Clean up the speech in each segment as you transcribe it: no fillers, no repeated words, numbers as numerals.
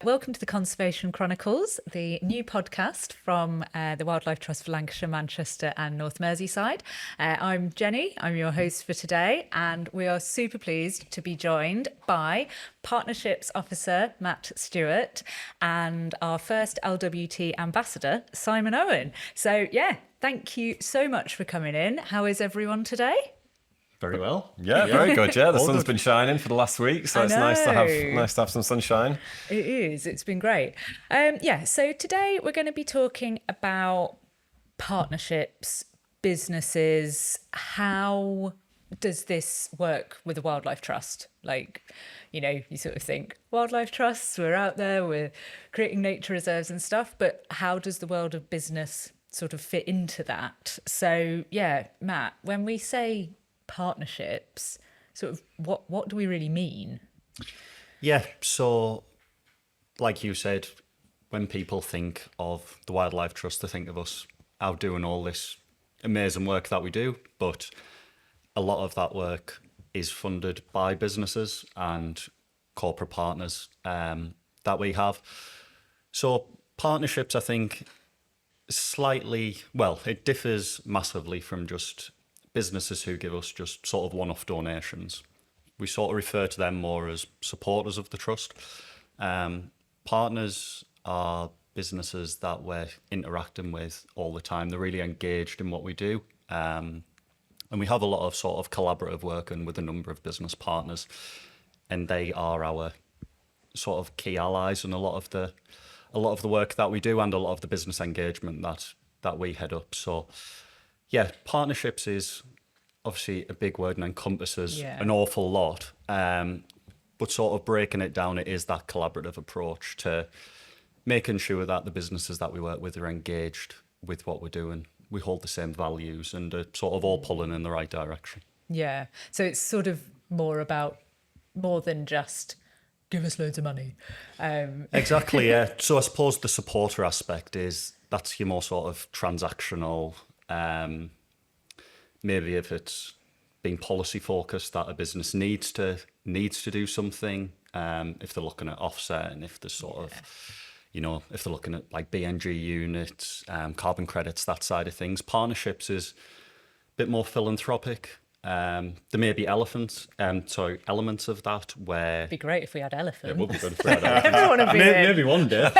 Welcome to the Conservation Chronicles, the new podcast from the Wildlife Trust for Lancashire, Manchester and North Merseyside. I'm Jenny, I'm your host for today, and we are super pleased to be joined by Partnerships Officer Matt Stewart and our first LWT Ambassador, Simon Owen. So thank you so much for coming in. How is everyone today? Very well. Yeah, very good. Yeah, the All sun's good. been shining for the last week, so I it's nice to have some sunshine. It is. It's been great. So today we're going to be talking about partnerships, businesses. How does this work with the Wildlife Trust? You sort of think wildlife trusts, we're out there, we're creating nature reserves and stuff, but how does the world of business sort of fit into that? So, Matt, when we say partnerships, sort of what do we really mean? Yeah, so like you said, when people think of the Wildlife Trust, they think of us out doing all this amazing work that we do, but a lot of that work is funded by businesses and corporate partners that we have. So partnerships, I think, it differs massively from just businesses who give us just sort of one-off donations. We sort of refer to them more as supporters of the trust. Partners are businesses that we're interacting with all the time. They're really engaged in what we do. And we have a lot of sort of collaborative work and with a number of business partners, and they are our sort of key allies in a lot of the work that we do and a lot of the business engagement that we head up. So partnerships is obviously a big word and encompasses an awful lot. But sort of breaking it down, it is that collaborative approach to making sure that the businesses that we work with are engaged with what we're doing. We hold the same values and are sort of all pulling in the right direction. Yeah. So it's sort of more than just give us loads of money. Exactly, yeah. So I suppose the supporter aspect that's your more sort of transactional. Maybe if it's being policy focused that a business needs to do something, if they're looking at offset and if there's sort of, if they're looking at like BNG units, carbon credits, that side of things. Partnerships is a bit more philanthropic. There may be elements of that where... It'd be great if we had elephants. It would be good if we had elephants. Everyone would be in. Maybe one day.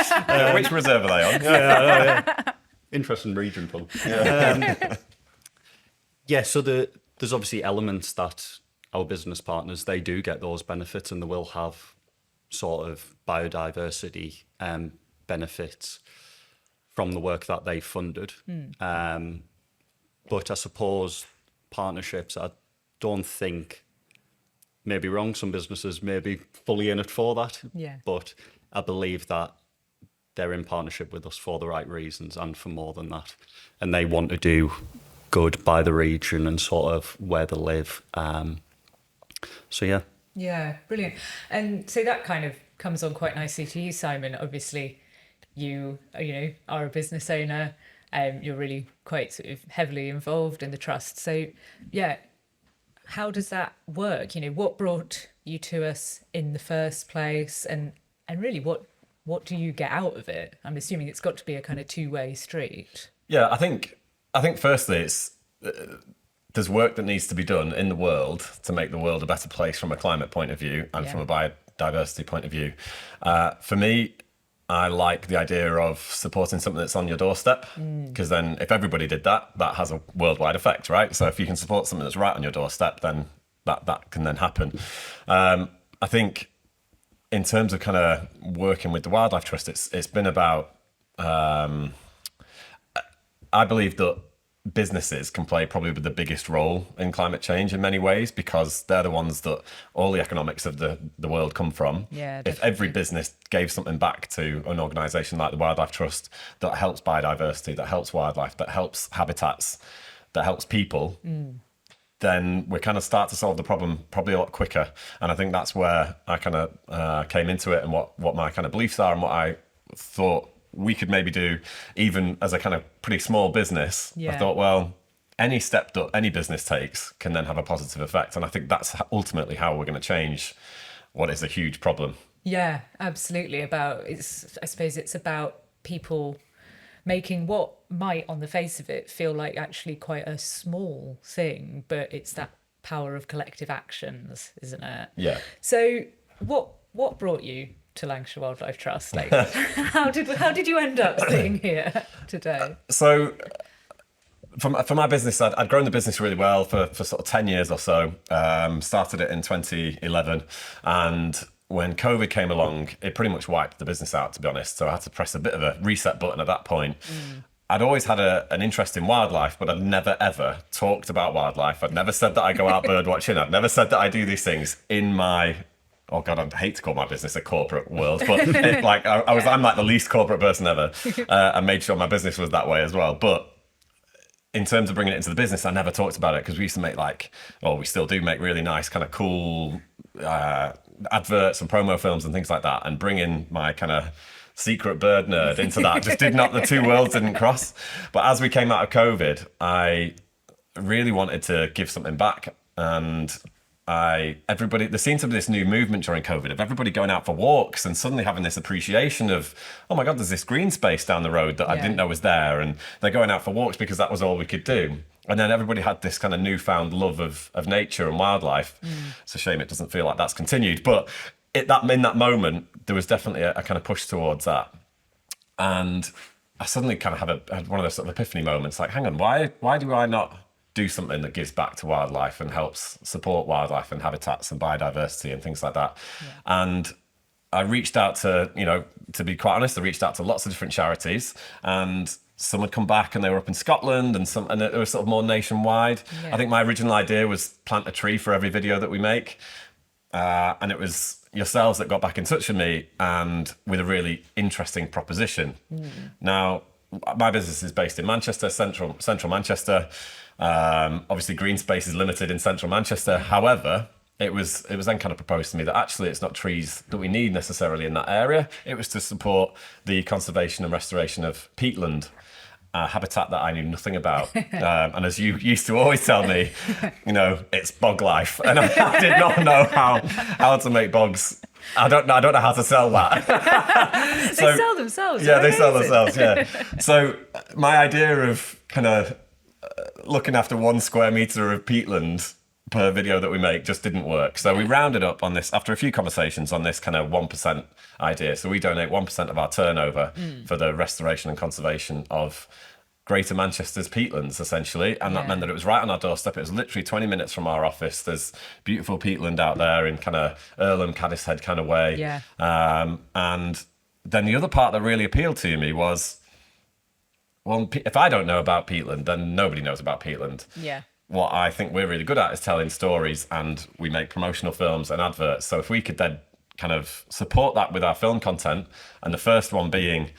Which reserve are they on? Yeah. Interesting region, Paul. So there's obviously elements that our business partners, they do get those benefits and they will have sort of biodiversity benefits from the work that they funded. But I suppose partnerships, I don't think, maybe wrong, some businesses may be fully in it for that. Yeah. But I believe that they're in partnership with us for the right reasons and for more than that. And they want to do good by the region and sort of where they live. Yeah, brilliant. And so that kind of comes on quite nicely to you, Simon. Obviously, you are a business owner. You're really quite sort of heavily involved in the trust. So, how does that work? What brought you to us in the first place, and really what do you get out of it? I'm assuming it's got to be a kind of two-way street. Yeah, I think firstly it's there's work that needs to be done in the world to make the world a better place from a climate point of view and from a biodiversity point of view. For me, I like the idea of supporting something that's on your doorstep, because then if everybody did that, that has a worldwide effect, right? So if you can support something that's right on your doorstep, then that can then happen. I think in terms of kind of working with the Wildlife Trust, it's been about, I believe that businesses can play probably the biggest role in climate change in many ways, because they're the ones that all the economics of the world come from. Yeah, if every business gave something back to an organisation like the Wildlife Trust that helps biodiversity, that helps wildlife, that helps habitats, that helps people, then we kind of start to solve the problem probably a lot quicker. And I think that's where I kind of came into it, and what my kind of beliefs are and what I thought we could maybe do even as a kind of pretty small business. I thought, well, any step that any business takes can then have a positive effect. And I think that's ultimately how we're going to change what is a huge problem Yeah, absolutely. I suppose it's about people making what might, on the face of it, feel like actually quite a small thing, but it's that power of collective actions, isn't it? Yeah. So, what brought you to Lancashire Wildlife Trust? Like, how did you end up sitting here today? So for my business, I'd grown the business really well for sort of 10 years or so. Started it in 2011, and when COVID came along, it pretty much wiped the business out, to be honest. So I had to press a bit of a reset button at that point. I'd always had an interest in wildlife, but I'd never ever talked about wildlife. I'd never said that I go out bird watching. I'd never said that I do these things in my, oh God, I hate to call my business a corporate world, but I'm like the least corporate person ever. I made sure my business was that way as well. But in terms of bringing it into the business, I never talked about it because we used to make we still do make really nice kind of cool adverts and promo films and things like that. And bringing my kind of secret bird nerd into that just the two worlds didn't cross. But as we came out of COVID, I really wanted to give something back. And there seemed to be this new movement during COVID of everybody going out for walks and suddenly having this appreciation of, oh my God, there's this green space down the road that I didn't know was there. And they're going out for walks because that was all we could do. And then everybody had this kind of newfound love of nature and wildlife. It's a shame it doesn't feel like that's continued. But in that moment, there was definitely a kind of push towards that. And I suddenly kind of had one of those sort of epiphany moments, like, hang on, why do I not do something that gives back to wildlife and helps support wildlife and habitats and biodiversity and things like that? And I reached out to be quite honest, I reached out to lots of different charities, and some had come back and they were up in Scotland, and it was sort of more nationwide. I think my original idea was plant a tree for every video that we make. And it was yourselves that got back in touch with me and with a really interesting proposition. Now, my business is based in Manchester, central Manchester. Obviously, green space is limited in central Manchester. However, it was then kind of proposed to me that actually it's not trees that we need necessarily in that area. It was to support the conservation and restoration of peatland, habitat that I knew nothing about. And as you used to always tell me, it's bog life. And I did not know how to make bogs. I don't know how to sell that. They sell themselves. Yeah, they sell themselves, yeah. So my idea of kind of looking after 1 square metre of peatland per video that we make just didn't work. So we rounded up on this, after a few conversations, on this kind of 1% idea. So we donate 1% of our turnover for the restoration and conservation of Greater Manchester's peatlands, essentially. And that meant that it was right on our doorstep. It was literally 20 minutes from our office. There's beautiful peatland out there in kind of Earlham, Caddishead kind of way. Yeah. And then the other part that really appealed to me was, well, if I don't know about peatland, then nobody knows about peatland. Yeah. What I think we're really good at is telling stories, and we make promotional films and adverts. So if we could then kind of support that with our film content, and the first one being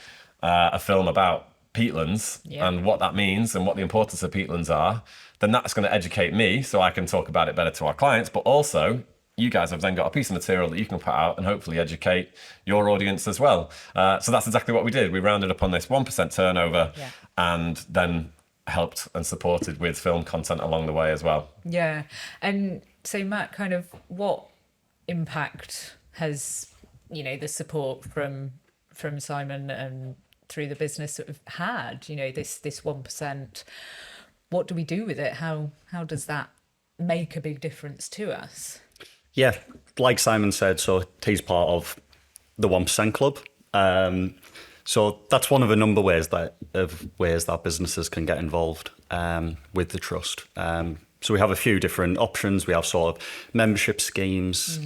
a film about peatlands and what that means and what the importance of peatlands are, then that's going to educate me so I can talk about it better to our clients. But also, you guys have then got a piece of material that you can put out and hopefully educate your audience as well. So that's exactly what we did. We rounded up on this 1% turnover and then helped and supported with film content along the way as well. Yeah. And so, Matt, kind of what impact has, the support from Simon and through the business sort of had, this 1%, what do we do with it? How does that make a big difference to us? Yeah, like Simon said, so he's part of the 1% Club. So that's one of a number of ways that businesses can get involved with the trust. So we have a few different options. We have sort of membership schemes.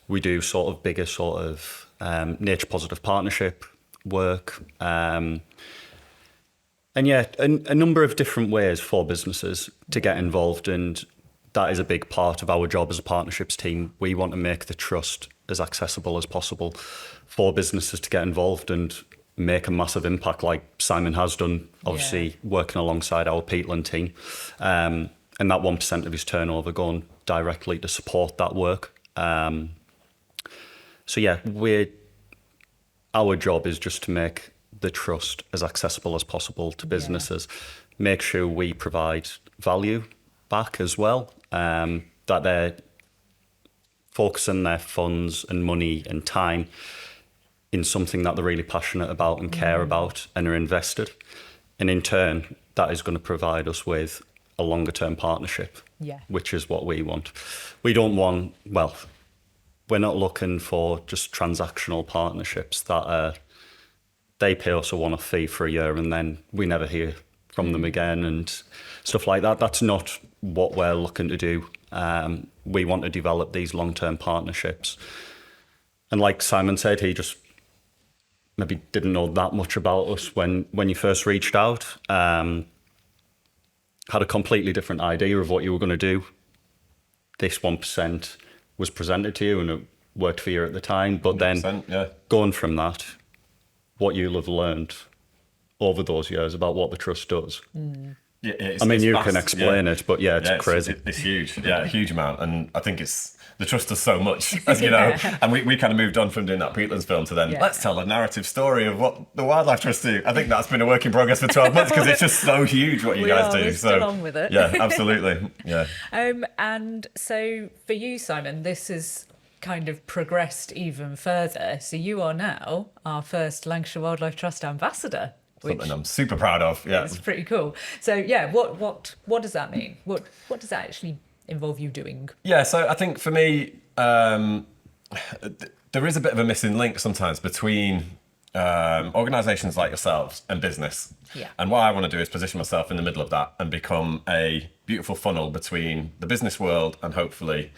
We do sort of bigger sort of nature positive partnership work. And yeah, a number of different ways for businesses to get involved, and that is a big part of our job as a partnerships team. We want to make the trust as accessible as possible for businesses to get involved and make a massive impact like Simon has done, obviously working alongside our peatland team. And that 1% of his turnover going directly to support that work. So yeah, our job is just to make the trust as accessible as possible to businesses, make sure we provide value back as well, that focusing their funds and money and time in something that they're really passionate about and care about and are invested. And in turn, that is going to provide us with a longer term partnership, which is what we want. We don't want, well, we're not looking for just transactional partnerships that they pay us a one-off fee for a year and then we never hear from them again and stuff like that. That's not what we're looking to do. We want to develop these long-term partnerships. And like Simon said, he just maybe didn't know that much about us when you first reached out. Had a completely different idea of what you were going to do. This 1% was presented to you and it worked for you at the time. But then going from that, what you'll have learned over those years about what the trust does. Yeah, I mean, you can explain it, but it's crazy. It's huge. Yeah, a huge amount. And I think the trust does so much, as you know. And we kind of moved on from doing that Peatlands film to then, let's tell a narrative story of what the Wildlife Trust do. I think that's been a work in progress for 12 months because it's just so huge what you guys do. We're still on with it. Yeah, absolutely. Yeah. And so for you, Simon, this has kind of progressed even further. So you are now our first Lancashire Wildlife Trust ambassador. Something I'm super proud of. Yeah, it's pretty cool. So what does that mean? What does that actually involve you doing? Yeah, so I think for me, there is a bit of a missing link sometimes between organisations like yourselves and business. Yeah. And what I want to do is position myself in the middle of that and become a beautiful funnel between the business world and hopefully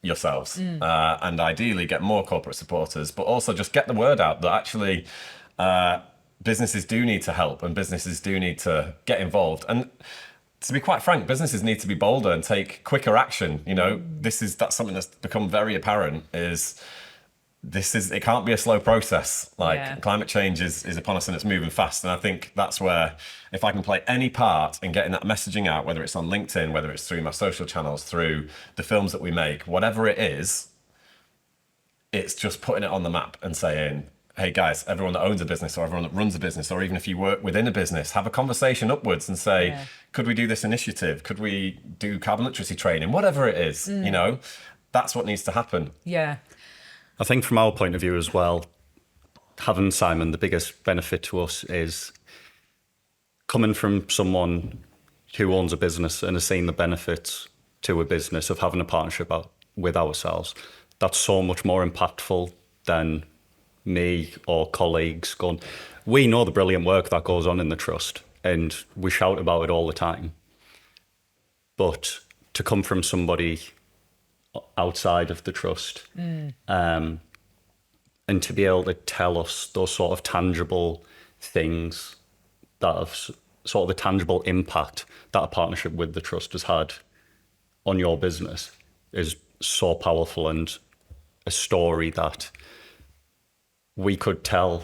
yourselves, and ideally get more corporate supporters, but also just get the word out that actually businesses do need to help and businesses do need to get involved. And to be quite frank, businesses need to be bolder and take quicker action. You know, that's something that's become very apparent it can't be a slow process. Climate change is upon us and it's moving fast. And I think that's where, if I can play any part in getting that messaging out, whether it's on LinkedIn, whether it's through my social channels, through the films that we make, whatever it is, it's just putting it on the map and saying, hey guys, everyone that owns a business or everyone that runs a business, or even if you work within a business, have a conversation upwards and say, could we do this initiative? Could we do carbon literacy training? Whatever it is, you know, that's what needs to happen. Yeah. I think from our point of view as well, having Simon, the biggest benefit to us is coming from someone who owns a business and has seen the benefits to a business of having a partnership with ourselves. That's so much more impactful than me or colleagues going, we know the brilliant work that goes on in the trust and we shout about it all the time. But to come from somebody outside of the trust and to be able to tell us those sort of tangible things that have sort of the tangible impact that a partnership with the trust has had on your business is so powerful, and a story that we could tell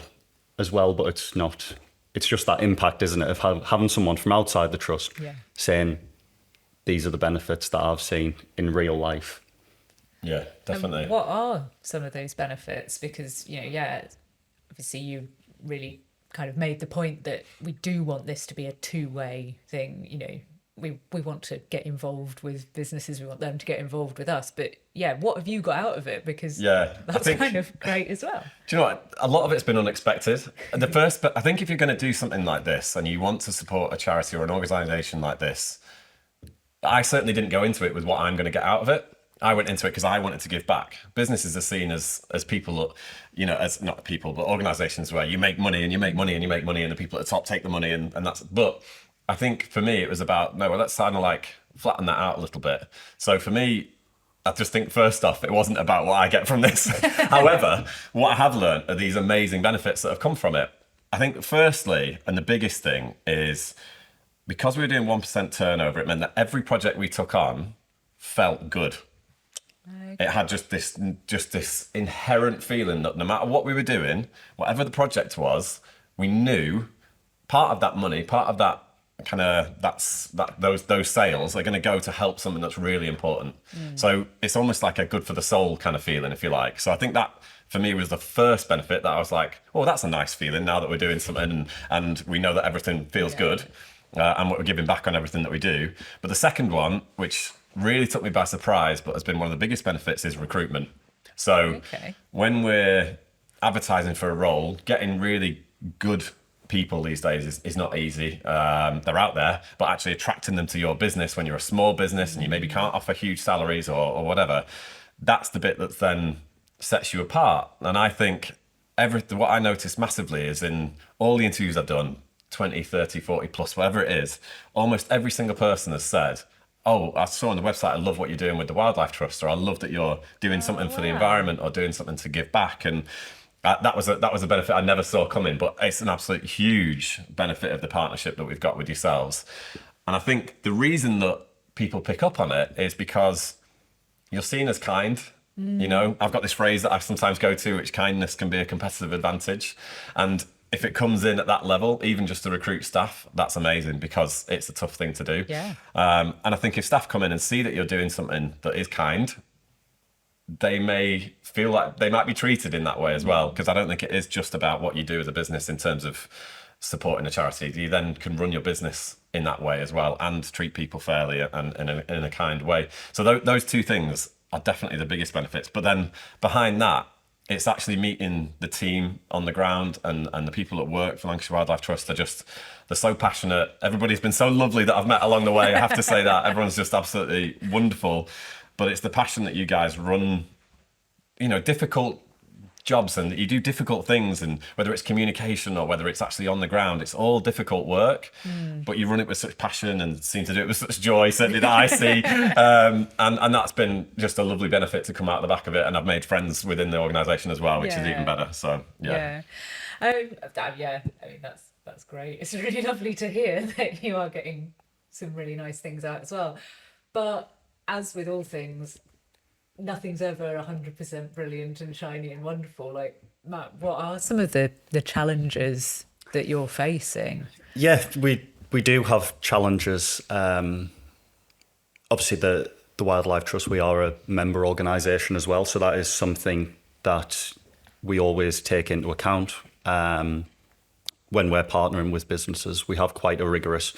as well, but it's not. It's just that impact, isn't it, of having someone from outside the trust saying, these are the benefits that I've seen in real life. Yeah, definitely. And what are some of those benefits? Because, obviously you really kind of made the point that we do want this to be a two-way thing. We want to get involved with businesses, we want them to get involved with us, but what have you got out of it? Because that's kind of great as well. Do you know what, a lot of it's been unexpected. I think if you're going to do something like this and you want to support a charity or an organisation like this, I certainly didn't go into it with what I'm going to get out of it. I went into it because I wanted to give back. Businesses are seen as people, as not people, but organisations where you make money and you make money and you make money and the people at the top take the money and that's, but I think for me, it was about, let's kind of like flatten that out a little bit. So for me, I just think first off, it wasn't about what I get from this. However, what I have learned are these amazing benefits that have come from it. I think firstly, and the biggest thing is because we were doing 1% turnover, it meant that every project we took on felt good. Okay. It had just this inherent feeling that no matter what we were doing, whatever the project was, we knew part of that money, part of that those sales are going to go to help something that's really important. So it's almost like a good for the soul kind of feeling, if you like. So I think that for me was the first benefit that I was like, oh, that's a nice feeling now that we're doing something and we know that everything feels good and we're giving back on everything that we do. But the second one, which really took me by surprise, but has been one of the biggest benefits is recruitment. So Okay. when we're advertising for a role, getting really good people these days is not easy. They're out there, but actually attracting them to your business when you're a small business and you maybe can't offer huge salaries or whatever, that's the bit that then sets you apart. And I think what I noticed massively is in all the interviews I've done, 20, 30, 40 plus, whatever it is, almost every single person has said, oh, I saw on the website, I love what you're doing with the Wildlife Trust, or I love that you're doing something for the environment or doing something to give back. And that was a benefit I never saw coming, but it's an absolute huge benefit of the partnership that we've got with yourselves. And I think the reason that people pick up on it is because you're seen as kind. You know, I've got this phrase that I sometimes go to, which kindness can be a competitive advantage. And if it comes in at that level, even just to recruit staff, that's amazing because it's a tough thing to do. Yeah. And I think if staff come in and see that you're doing something that is kind, they may feel like they might be treated in that way as well. Because I don't think it is just about what you do as a business in terms of supporting a charity. You then can run your business in that way as well and treat people fairly and in a kind way. So those two things are definitely the biggest benefits. But then behind that, it's actually meeting the team on the ground and the people that work for Lancashire Wildlife Trust. They're so passionate. Everybody's been so lovely that I've met along the way. I have to say that everyone's just absolutely wonderful. But it's the passion that you guys run, you know, difficult jobs and you do difficult things, and whether it's communication or whether it's actually on the ground, it's all difficult work, but you run it with such passion and seem to do it with such joy, certainly that I see. And that's been just a lovely benefit to come out the back of it. And I've made friends within the organisation as well, which is even better. So, yeah. Yeah. I mean, that's great. It's really lovely to hear that you are getting some really nice things out as well. But as with all things, nothing's ever 100% brilliant and shiny and wonderful. Like, Matt, what are some of the challenges that you're facing? Yeah, we do have challenges. Obviously, the Wildlife Trust, we are a member organisation as well, so that is something that we always take into account. When we're partnering with businesses, we have quite a rigorous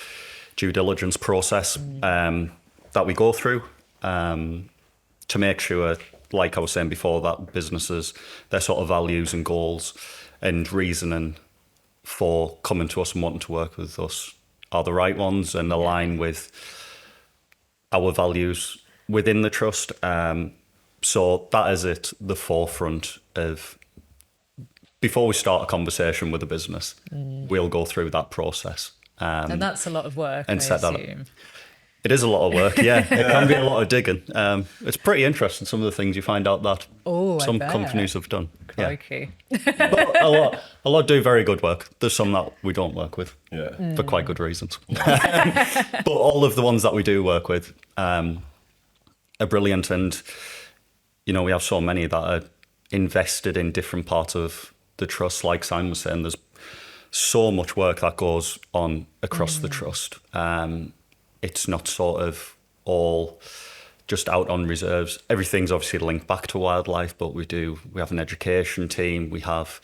due diligence process that we go through. To make sure, like I was saying before, that businesses, their sort of values and goals and reasoning for coming to us and wanting to work with us are the right ones and align with our values within the trust. So that is at the forefront of, before we start a conversation with a business, we'll go through that process. And that's a lot of work, and I set that up. assume. It is a lot of work, yeah. It can be a lot of digging. It's pretty interesting, some of the things you find out that some companies have done. Crikey. Yeah. But a lot do very good work. There's some that we don't work with for quite good reasons. But all of the ones that we do work with are brilliant. And, you know, we have so many that are invested in different parts of the trust. Like Simon was saying, there's so much work that goes on across the trust. It's not sort of all just out on reserves. Everything's obviously linked back to wildlife, but we have an education team. We have,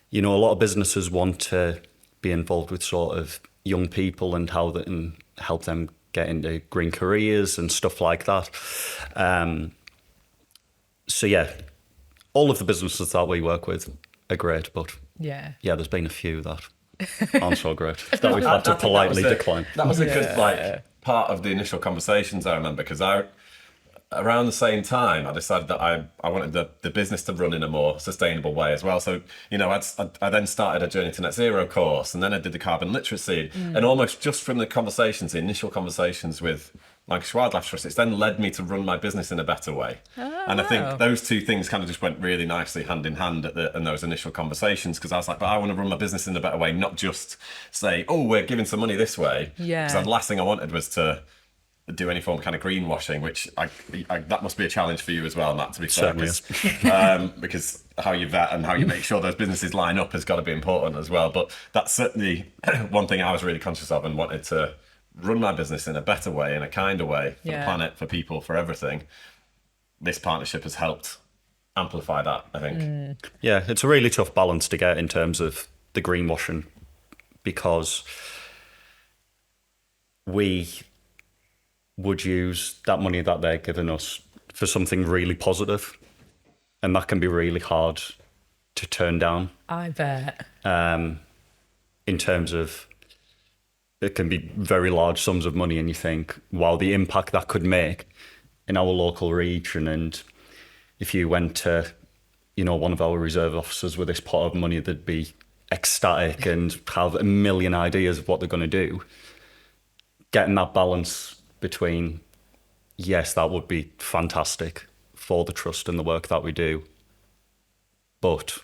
you know, a lot of businesses want to be involved with sort of young people and how they can help them get into green careers and stuff like that. So yeah, all of the businesses that we work with are great, but yeah, there's been a few that aren't so great that we've had to politely decline. That was a good part of the initial conversations, I remember, because around the same time I decided that I wanted the business to run in a more sustainable way as well. So, you know, I then started a Journey to Net Zero course, and then I did the carbon literacy, and almost just from the initial conversations with Lancashire Wildlife Trust, it's then led me to run my business in a better way. And I think those two things kind of just went really nicely hand in hand in those initial conversations, because I was like, but I want to run my business in a better way, not just say, oh, we're giving some money this way. Because the last thing I wanted was to do any form of kind of greenwashing, which I that must be a challenge for you as well, Matt, to be fair. Because how you vet and how you make sure those businesses line up has got to be important as well. But that's certainly one thing I was really conscious of and wanted to run my business in a better way, in a kinder way, for the planet, for people, for everything. This partnership has helped amplify that, I think. Yeah, it's a really tough balance to get in terms of the greenwashing, because we would use that money that they're giving us for something really positive, and that can be really hard to turn down. I bet. In terms of, it can be very large sums of money, and you think, wow, the impact that could make in our local region. And if you went to, one of our reserve officers with this pot of money, they'd be ecstatic and have a million ideas of what they're going to do. Getting that balance between, yes, that would be fantastic for the trust and the work that we do, but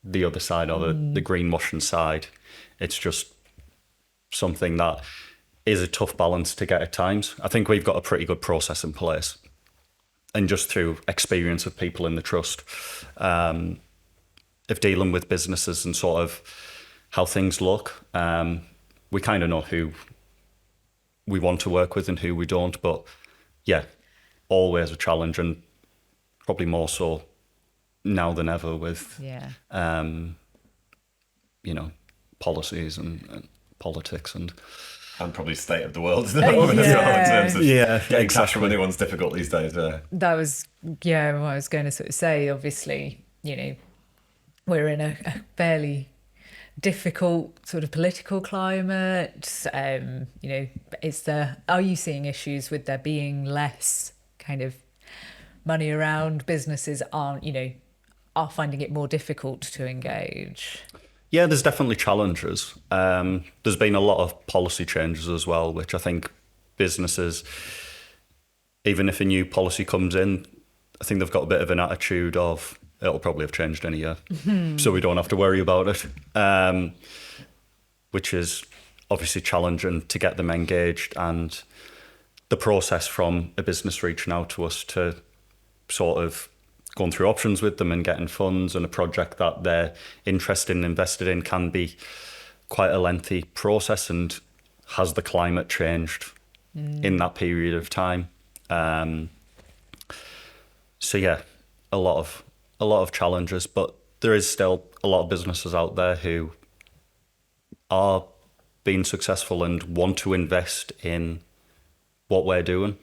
the other side of it, the greenwashing side, it's just something that is a tough balance to get at times. I think we've got a pretty good process in place, and just through experience of people in the trust, of dealing with businesses and sort of how things look, we kind of know who we want to work with and who we don't. But yeah, always a challenge, and probably more so now than ever with policies and politics and probably state of the world at the moment as well, in terms of getting cash from anyone's difficult these days. That was what I was going to sort of say. Obviously, we're in a fairly difficult sort of political climate. Are you seeing issues with there being less kind of money around? Businesses are finding it more difficult to engage. Yeah, there's definitely challenges. There's been a lot of policy changes as well, which I think businesses, even if a new policy comes in, I think they've got a bit of an attitude of, it'll probably have changed in a year, so we don't have to worry about it, which is obviously challenging to get them engaged. And the process from a business reaching out to us to sort of going through options with them and getting funds and a project that they're interested and invested in can be quite a lengthy process. And has the climate changed in that period of time? So yeah, a lot of challenges, but there is still a lot of businesses out there who are being successful and want to invest in what we're doing.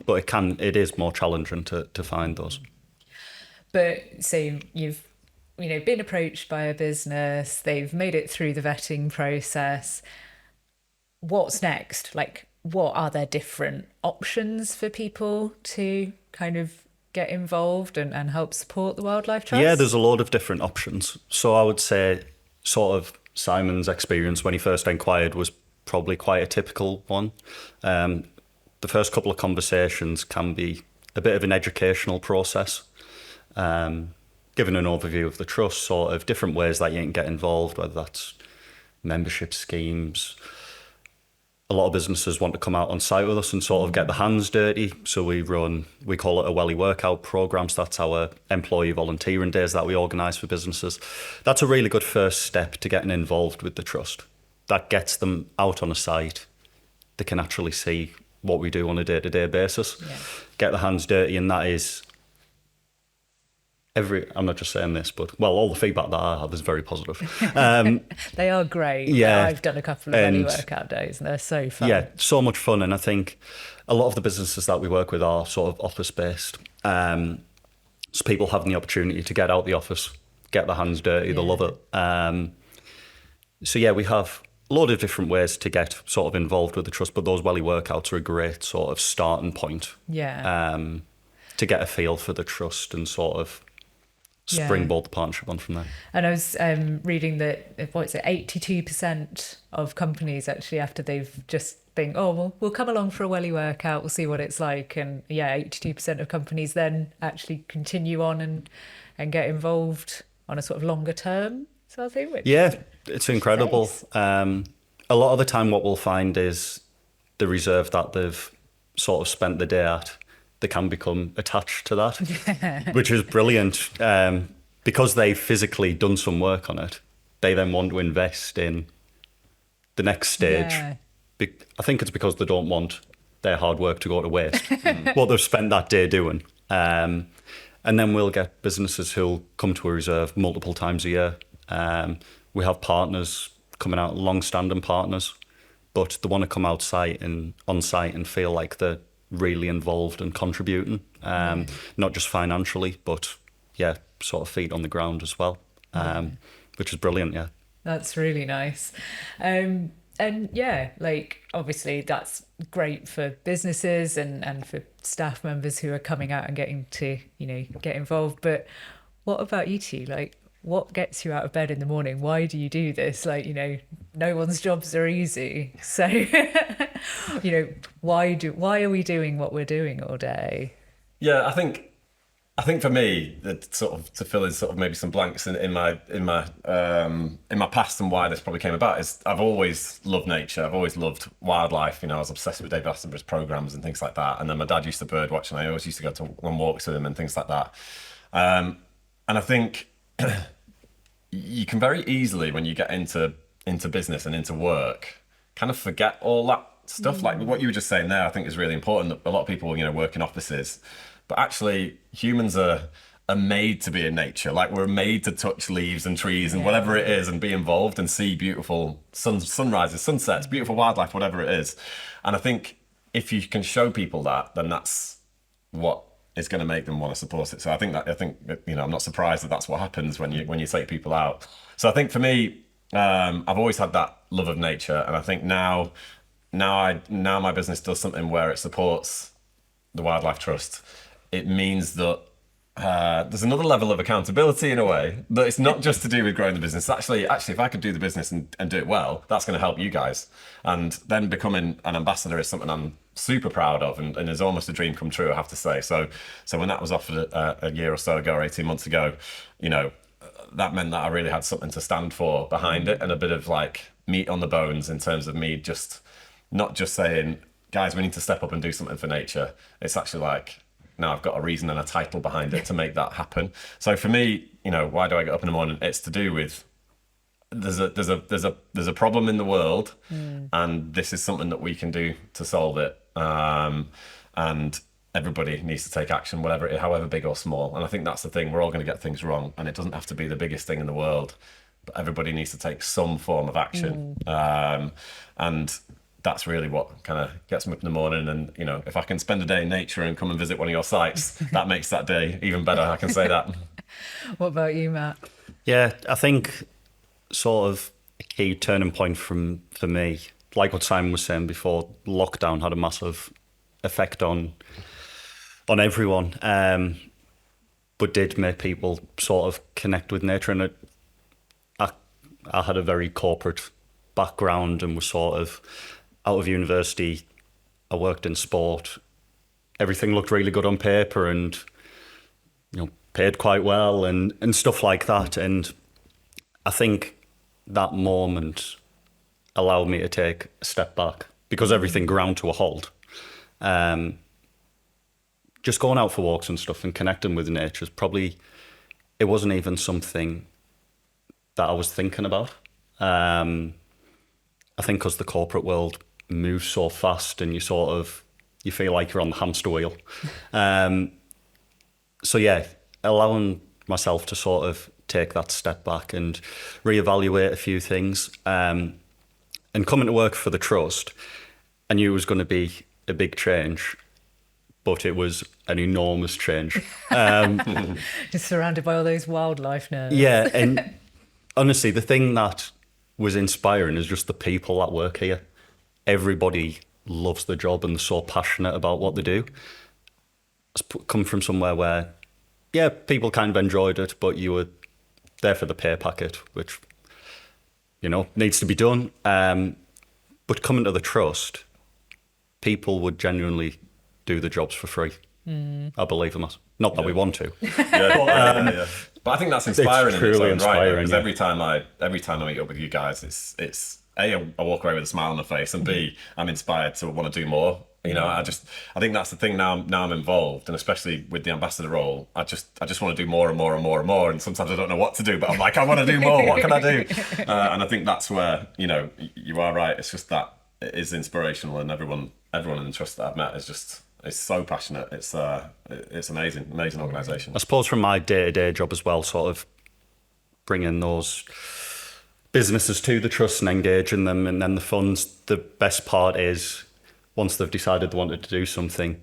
But it is more challenging to find those. But so you've been approached by a business, they've made it through the vetting process. What's next? Like, what are there different options for people to kind of get involved and help support the Wildlife Trust? Yeah, there's a lot of different options. So I would say sort of Simon's experience when he first inquired was probably quite a typical one. The first couple of conversations can be a bit of an educational process, giving an overview of the trust, sort of different ways that you can get involved, whether that's membership schemes. A lot of businesses want to come out on site with us and sort of get their hands dirty. So we call it a Welly Workout Programme. So that's our employee volunteering days that we organise for businesses. That's a really good first step to getting involved with the trust. That gets them out on a site. They can actually see what we do on a day-to-day basis, get their hands dirty, and that is I'm not just saying this, but all the feedback that I have is very positive. They are great. Yeah. I've done a couple of Welly workout days and they're so fun. Yeah, so much fun. And I think a lot of the businesses that we work with are sort of office-based. So people having the opportunity to get out the office, get their hands dirty, they love it. So yeah, we have a lot of different ways to get sort of involved with the trust, but those Welly workouts are a great sort of starting point. To get a feel for the trust and sort of springboard the partnership on from there. And I was reading that 82% of companies actually, after they've just think, we'll come along for a Welly workout, we'll see what it's like, and 82% of companies then actually continue on and get involved on a sort of longer term sort of thing. It's incredible. A lot of the time what we'll find is the reserve that they've sort of spent the day at, they can become attached to that, which is brilliant. Because they've physically done some work on it, they then want to invest in the next stage. I think it's because they don't want their hard work to go to waste, what they've spent that day doing. And then we'll get businesses who'll come to a reserve multiple times a year. We have partners coming out, long-standing partners but they want to come outside and on site and feel like they're really involved and contributing, not just financially, but yeah, sort of feet on the ground as well, which is brilliant. Yeah. That's really nice. And yeah, like obviously that's great for businesses and for staff members who are coming out and getting to, get involved. But what about you two? Like, what gets you out of bed in the morning? Why do you do this? Like, no one's jobs are easy. So, why are we doing what we're doing all day? Yeah, I think for me, that sort of to fill in sort of maybe some blanks in my past and why this probably came about is I've always loved nature. I've always loved wildlife. I was obsessed with David Attenborough's programs and things like that. And then my dad used to bird watch, and I always used to go on walks with him and things like that. And I think you can very easily, when you get into business and into work, kind of forget all that stuff. Like what you were just saying there, I think is really important. That a lot of people, work in offices. But actually, humans are made to be in nature. Like we're made to touch leaves and trees and whatever it is and be involved and see beautiful sunrises, sunsets, beautiful wildlife, whatever it is. And I think if you can show people that, then that's what is going to make them want to support it. So I think I'm not surprised that that's what happens when you take people out. So I think for me, I've always had that love of nature, and I think now my business does something where it supports the Wildlife Trust. It means that there's another level of accountability in a way, that it's not just to do with growing the business. Actually, if I could do the business and do it well, that's going to help you guys. And then becoming an ambassador is something I'm super proud of, and is almost a dream come true, I have to say. So when that was offered a year or so ago, or 18 months ago, that meant that I really had something to stand for behind it, and a bit of like meat on the bones in terms of me not just saying, guys, we need to step up and do something for nature. It's actually like, now I've got a reason and a title behind it to make that happen. So for me, why do I get up in the morning? It's to do with there's a problem in the world, and this is something that we can do to solve it. And everybody needs to take action, whatever it is, however big or small. And I think that's the thing. We're all going to get things wrong, and it doesn't have to be the biggest thing in the world, but everybody needs to take some form of action. And that's really what kind of gets me up in the morning. And, if I can spend a day in nature and come and visit one of your sites, that makes that day even better. I can say that. What about you, Matt? Yeah, I think sort of a key turning point for me, like what Simon was saying before, lockdown had a massive effect on everyone, but did make people sort of connect with nature. And I had a very corporate background and was sort of out of university. I worked in sport. Everything looked really good on paper, and paid quite well and stuff like that. And I think that moment allowed me to take a step back, because everything ground to a halt. Just going out for walks and stuff and connecting with nature it wasn't even something that I was thinking about. I think because the corporate world moves so fast, and you feel like you're on the hamster wheel. So yeah, allowing myself to sort of take that step back and reevaluate a few things, and coming to work for the Trust, I knew it was going to be a big change, but it was an enormous change. Just surrounded by all those wildlife nerds. Yeah, and honestly, the thing that was inspiring is just the people that work here. Everybody loves the job and they're so passionate about what they do. It's come from somewhere where, yeah, people kind of enjoyed it, but you were there for the pay packet, which, needs to be done. But coming to the Trust, people would genuinely do the jobs for free. I believe in that. Not that we want to. Yeah. But I think that's inspiring. It's truly inspiring. Because every time I meet up with you guys, it's A, I walk away with a smile on my face, and B, I'm inspired to want to do more. I think that's the thing now I'm involved, and especially with the ambassador role, I just want to do more and more and more and more. And sometimes I don't know what to do, but I'm like, I want to do more. What can I do? And I think that's where, you are right. It's just that it is inspirational, and everyone in the Trust that I've met is so passionate. It's amazing organisation. I suppose from my day-to-day job as well, sort of bringing those businesses to the trust and engaging them, and then the funds. The best part is once they've decided they wanted to do something,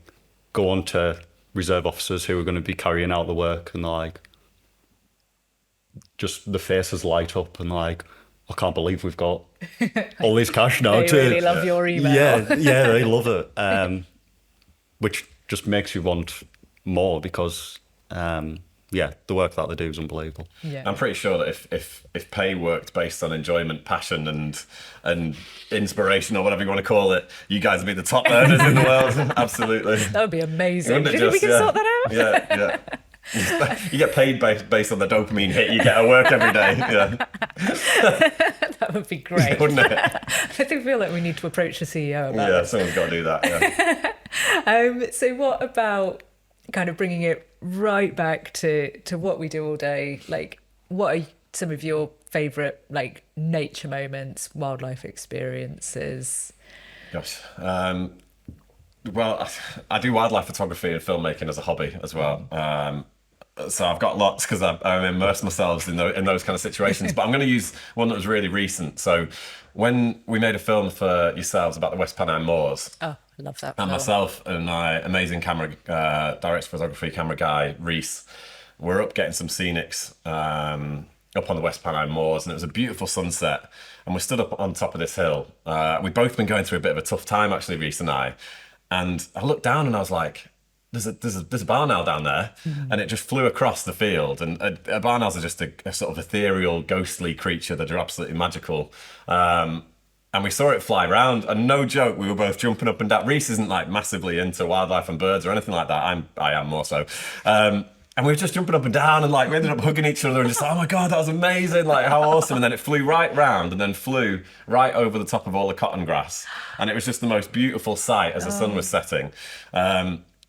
go on to reserve officers who are going to be carrying out the work, and like, just the faces light up and like, I can't believe we've got all this cash now. They really love your email. Yeah, they love it, which just makes you want more because, the work that they do is unbelievable. Yeah. I'm pretty sure that if pay worked based on enjoyment, passion, and inspiration, or whatever you want to call it, you guys would be the top earners in the world. Absolutely. That would be amazing. Wouldn't Do it you think we just, can sort that out? Yeah. You get paid based on the dopamine hit you get at work every day. Yeah. That would be great. Wouldn't it? I think feel like we need to approach the CEO about Yeah, this. someone's got to do that. Yeah. So what about kind of bringing it right back to what we do all day? Like, what are some of your favourite like nature moments, wildlife experiences? Gosh. Well, I do wildlife photography and filmmaking as a hobby as well. So I've got lots because I immerse myself in those kind of situations. But I'm going to use one that was really recent. So when we made a film for yourselves about the West Pennine Moors, Oh, I love that. and film. myself and my amazing camera director of photography, camera guy, Reese, we're up getting some scenics up on the West Pennine Moors, and it was a beautiful sunset. And we stood up on top of this hill. We'd both been going through a bit of a tough time, actually, Reese and I. And I looked down and I was like, there's a barn owl down there, and it just flew across the field. And a barn owls are just a sort of ethereal, ghostly creature that are absolutely magical. And we saw it fly around, and no joke, we were both jumping up and down. Reese isn't like massively into wildlife and birds or anything like that. I am more so. And we were just jumping up and down, and like we ended up hugging each other and just like, oh my God, that was amazing, like how awesome. And then it flew right round and then flew right over the top of all the cotton grass. And it was just the most beautiful sight as the sun was setting.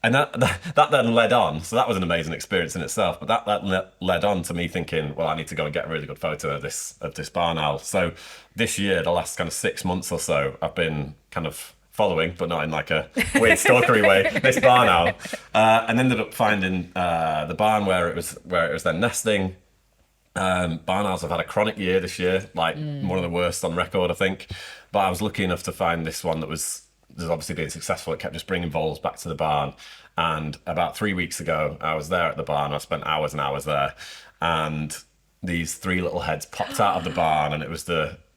And that then led on, so that was an amazing experience in itself, but that led on to me thinking, well, I need to go and get a really good photo of this barn owl. So this year, the last kind of 6 months or so, I've been kind of following, but not in like a weird stalkery way, this barn owl, and ended up finding the barn where it was then nesting. Barn owls have had a chronic year this year, like one of the worst on record, I think. But I was lucky enough to find this one that was obviously being successful. It kept just bringing voles back to the barn. And about 3 weeks ago, I was there at the barn. I spent hours and hours there, and these 3 little heads popped out of the barn, and it was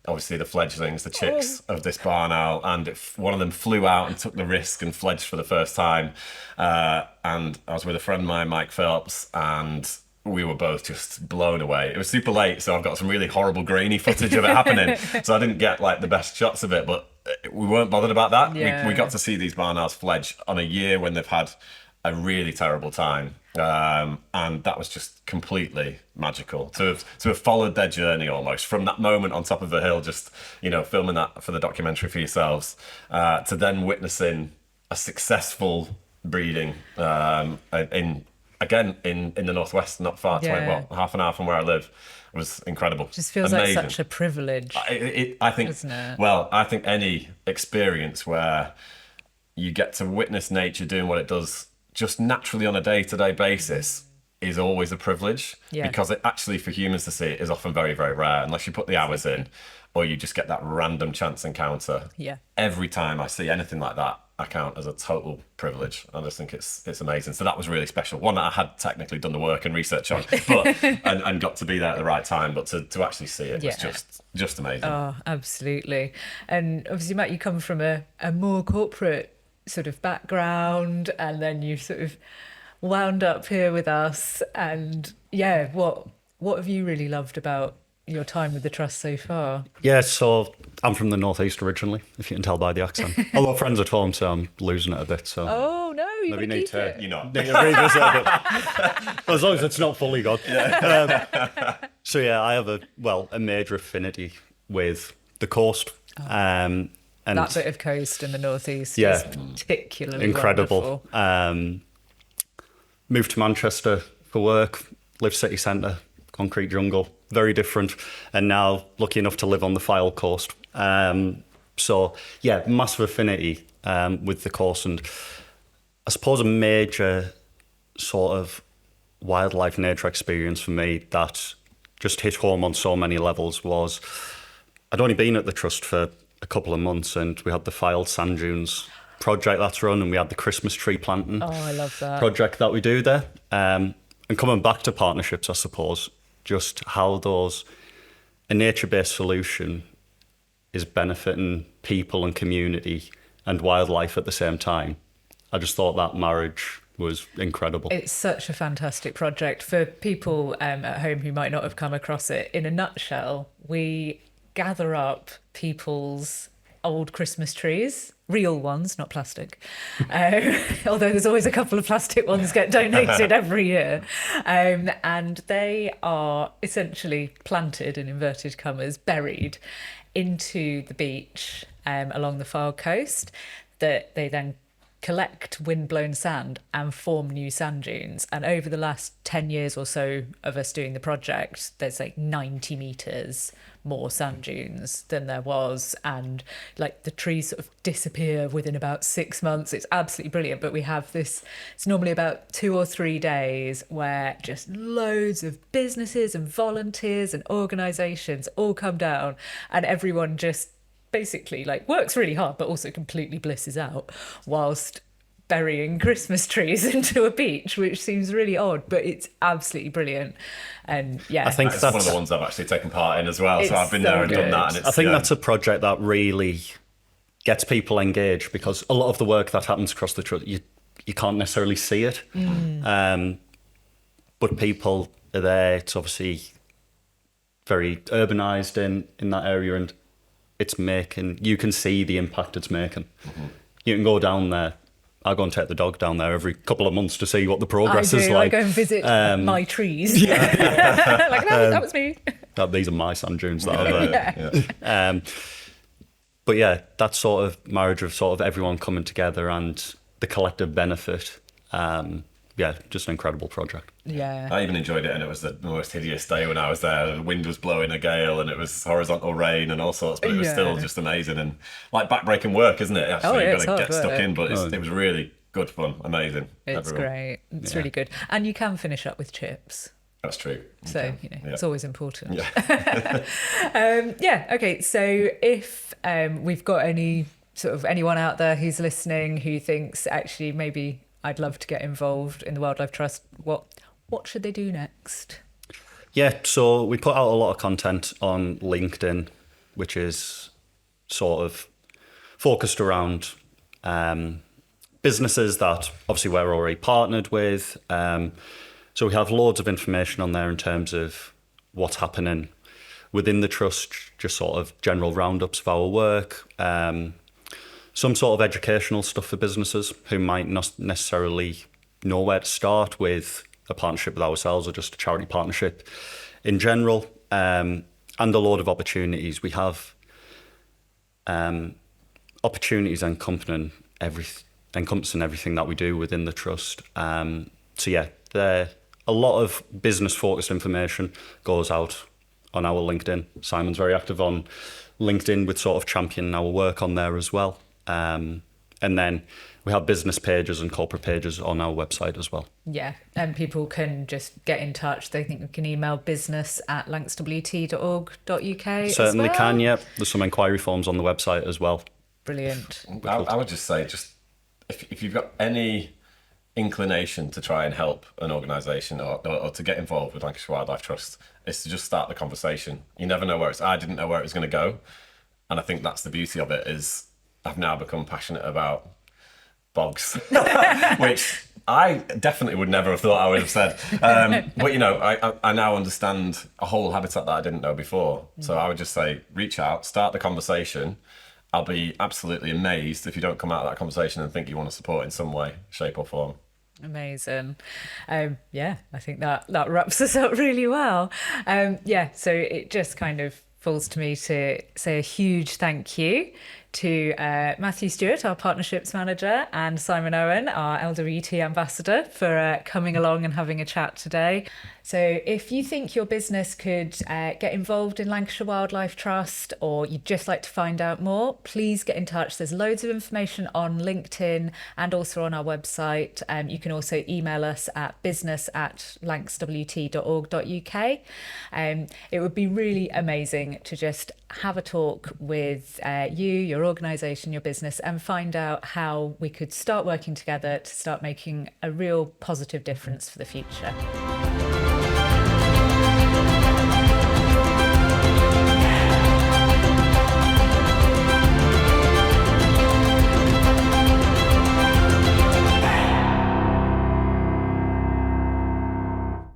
obviously the fledglings, the chicks of this barn owl, and one of them flew out and took the risk and fledged for the first time. And I was with a friend of mine, Mike Phelps, and we were both just blown away. It was super late, so I've got some really horrible grainy footage of it happening. So I didn't get like the best shots of it, but we weren't bothered about that. Yeah. We got to see these barn owls fledge on a year when they've had a really terrible time. And that was just completely magical to have followed their journey almost from that moment on top of the hill, just, filming that for the documentary for yourselves, to then witnessing a successful breeding in the northwest, not far, Yeah. half an hour from where I live. It was incredible. Just feels amazing. like such a privilege. I think, Isn't it? well, I think any experience where you get to witness nature doing what it does just naturally on a day-to-day basis is always a privilege. Yeah. Because it actually, for humans to see it, is often very, very rare unless you put the hours in or you just get that random chance encounter. Yeah. Every time I see anything like that, I count as a total privilege. I just think it's amazing. So that was really special. One that I had technically done the work and research on, but and got to be there at the right time. But to actually see it was Yeah. just amazing. Oh, absolutely. And obviously, Matt, you come from a more corporate sort of background, and then you sort of wound up here with us. And yeah, what have you really loved about your time with the Trust so far? Yeah, so I'm from the northeast originally, if you can tell by the accent. Although friends at home, so I'm losing it a bit. So Oh, no, you maybe gotta need keep to it. You know. need to revisit it a bit. As long as it's not fully gone. So yeah, I have a major affinity with the coast. And That bit of coast in the northeast Yeah. is particularly incredible. wonderful. Moved to Manchester for work, lived city centre, concrete jungle, very different. And now lucky enough to live on the Fylde coast. So yeah, massive affinity with the coast. And I suppose a major sort of wildlife nature experience for me that just hit home on so many levels was I'd only been at the trust for a couple of months, and we had the Filed Sand Dunes project that's run, and we had the Christmas tree planting I love that. project that we do there. And coming back to partnerships, I suppose, just how a nature-based solution is benefiting people and community and wildlife at the same time. I just thought that marriage was incredible. It's such a fantastic project for people at home who might not have come across it. In a nutshell, we gather up people's old Christmas trees, real ones, not plastic. Although there's always a couple of plastic ones get donated every year. And they are essentially planted, in inverted commas, buried into the beach along the Fylde coast, that they then collect windblown sand and form new sand dunes. And over the last 10 years or so of us doing the project, there's like 90 metres more sand dunes than there was, and like the trees sort of disappear within about 6 months. It's absolutely brilliant. But we have this, it's normally about 2 or 3 days where just loads of businesses and volunteers and organisations all come down, and everyone just basically like works really hard but also completely blisses out whilst burying Christmas trees into a beach, which seems really odd, but it's absolutely brilliant. And yeah, I think that's one of the ones I've actually taken part in as well. So I've been so there and done good. that. And it's, I think that's a project that really gets people engaged, because a lot of the work that happens across the trust, you can't necessarily see it. But people are there. It's obviously very urbanised in that area, and you can see the impact it's making. You can go down there. I go and take the dog down there every couple of months to see what the progress is like. I go and visit my trees. Like, no, that was me. These are my sand dunes that are there. Yeah. But yeah, that sort of marriage of sort of everyone coming together and the collective benefit. Just an incredible project. Yeah. I even enjoyed it, and it was the most hideous day when I was there. The wind was blowing a gale, and it was horizontal rain and all sorts, but it was still just amazing and like backbreaking work, isn't it? Actually, you've got to get stuck in, but it was really good fun, amazing. It's great. It's really good. And you can finish up with chips. That's true. So, it's always important. Yeah. Okay. So if we've got anyone out there who's listening who thinks actually maybe I'd love to get involved in the Wildlife Trust, what should they do next? Yeah, so we put out a lot of content on LinkedIn, which is sort of focused around businesses that obviously we're already partnered with. So we have loads of information on there in terms of what's happening within the trust, just sort of general roundups of our work, some sort of educational stuff for businesses who might not necessarily know where to start with a partnership with ourselves or just a charity partnership in general, and a load of opportunities. We have opportunities encompassing everything that we do within the trust. A lot of business-focused information goes out on our LinkedIn. Simon's very active on LinkedIn with sort of championing our work on there as well. And then we have business pages and corporate pages on our website as well. Yeah, and people can just get in touch. They think we can email business@langstonwt.org.uk. Certainly can, yeah. There's some inquiry forms on the website as well. Brilliant. I would just say, if you've got any inclination to try and help an organisation or to get involved with Lancashire Wildlife Trust, is to just start the conversation. You never know I didn't know where it was going to go, and I think that's the beauty of it. Is I've now become passionate about bogs, which I definitely would never have thought I would have said. But I now understand a whole habitat that I didn't know before. So I would just say, reach out, start the conversation. I'll be absolutely amazed if you don't come out of that conversation and think you want to support in some way, shape or form. Amazing. I think that wraps us up really well. So it just kind of falls to me to say a huge thank you to Matthew Stewart, our partnerships manager, and Simon Owen, our LWT ambassador, for coming along and having a chat today. So if you think your business could get involved in Lancashire Wildlife Trust, or you'd just like to find out more, please get in touch. There's loads of information on LinkedIn and also on our website. You can also email us at business@lancswt.org.uk. It would be really amazing to just have a talk with you, your organisation, your business, and find out how we could start working together to start making a real positive difference for the future.